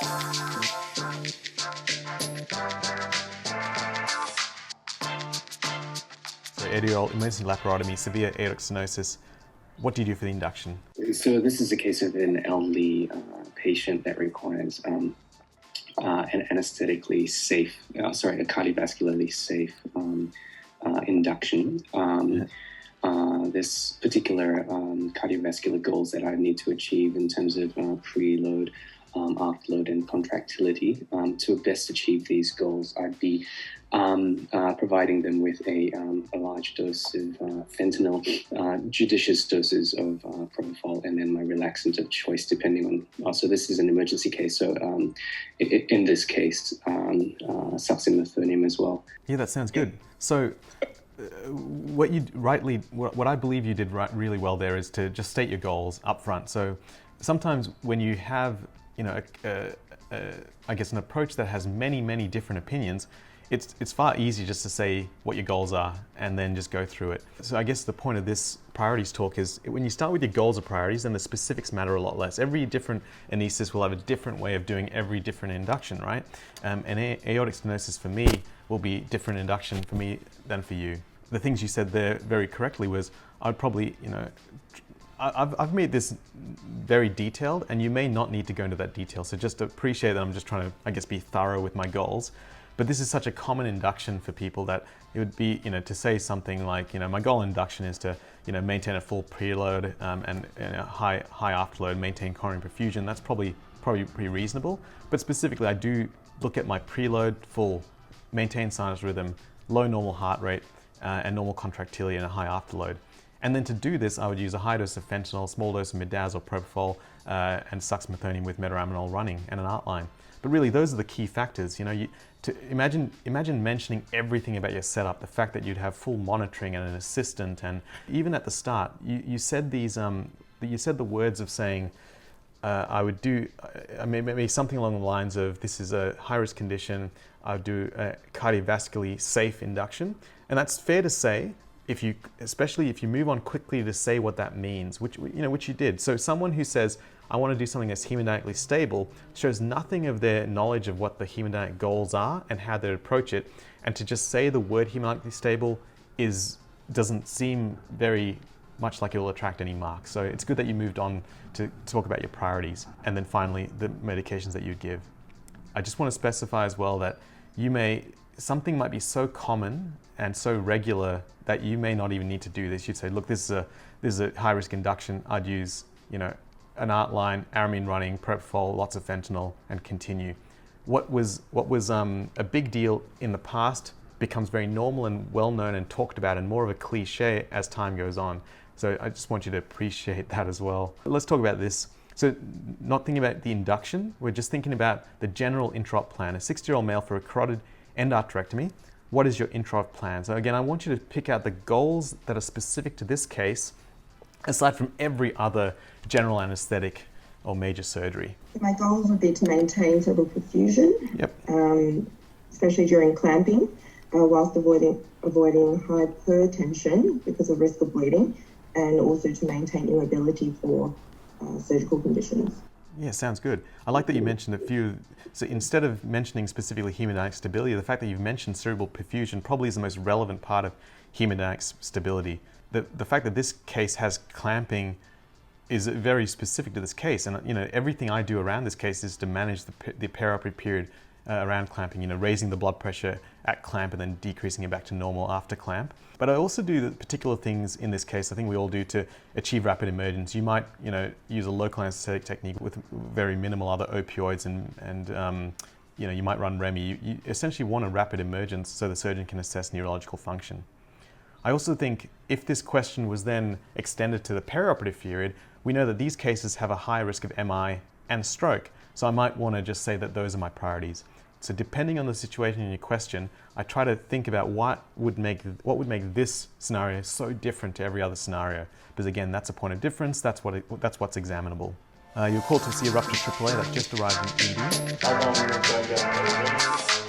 So epidural emergency laparotomy, severe aortic stenosis. What do you do for the induction? So this is a case of an elderly patient that requires an anesthetically safe, a cardiovascularly safe induction. This particular cardiovascular goals that I need to achieve in terms of preload, afterload, and contractility. To best achieve these goals, I'd be providing them with a large dose of fentanyl, judicious doses of propofol, and then my relaxant of choice, depending on. So this is an emergency case. So in this case, succinylmethonium as well. Yeah, that sounds good. So. What I believe you did really well there is to just state your goals up front. So sometimes when you have, I guess an approach that has many different opinions, it's far easier just to say what your goals are and then just go through it. So I guess the point of this priorities talk is when you start with your goals or priorities, then the specifics matter a lot less. Every different anaesthetist will have a different way of doing every different induction, right? And aortic stenosis for me will be different induction for me than for you. The things you said there very correctly was I'd probably, I've made this very detailed, and you may not need to go into that detail. So just appreciate that I'm just trying to, I guess, be thorough with my goals. But this is such a common induction for people that it would be, to say something like, my goal induction is to, maintain a full preload and high afterload, maintain coronary perfusion. That's probably pretty reasonable. But specifically, I do look at my preload full, maintain sinus rhythm, low normal heart rate, and normal contractility and a high afterload. And then to do this, I would use a high dose of fentanyl, small dose of midaz or propofol, and succinylmethonium with metaraminol running and an outline. But really, those are the key factors. To imagine mentioning everything about your setup, the fact that you'd have full monitoring and an assistant, and even at the start, you said the words of saying, I would do maybe something along the lines of, this is a high-risk condition, I would do a cardiovascularly safe induction. And that's fair to say, especially if you move on quickly to say what that means, which you did. So someone who says, I want to do something that's hemodynamically stable, shows nothing of their knowledge of what the hemodynamic goals are and how they approach it. And to just say the word hemodynamically stable doesn't seem very much like it will attract any marks. So it's good that you moved on to talk about your priorities. And then finally, the medications that you give. I just want to specify as well that something might be so common and so regular that you may not even need to do this. You'd say, look, this is a high-risk induction. I'd use, an outline, aramine running, propofol, lots of fentanyl, and continue. What was a big deal in the past becomes very normal and well-known and talked about and more of a cliche as time goes on. So I just want you to appreciate that as well. Let's talk about this. So not thinking about the induction, we're just thinking about the general intraop plan. A 60-year-old male for a carotid endarterectomy. What is your intraop plan? So again, I want you to pick out the goals that are specific to this case, aside from every other general anesthetic or major surgery. My goals would be to maintain cerebral perfusion, especially during clamping, whilst avoiding hypertension because of risk of bleeding, and also to maintain immobility for surgical conditions. Yeah, sounds good. I like that you mentioned a few. So instead of mentioning specifically hemodynamic stability, the fact that you've mentioned cerebral perfusion probably is the most relevant part of hemodynamic stability. The fact that this case has clamping is very specific to this case, and everything I do around this case is to manage the perioperative period around clamping. Raising the blood pressure at clamp and then decreasing it back to normal after clamp. But I also do the particular things in this case. I think we all do to achieve rapid emergence. You might use a local anesthetic technique with very minimal other opioids, and you might run REMI. You essentially want a rapid emergence so the surgeon can assess neurological function. I also think if this question was then extended to the perioperative period, we know that these cases have a high risk of MI and stroke. So I might want to just say that those are my priorities. So depending on the situation in your question, I try to think about what would make this scenario so different to every other scenario. Because again, that's a point of difference. That's what's examinable. You're called to see a rupture AAA that just arrived in ED.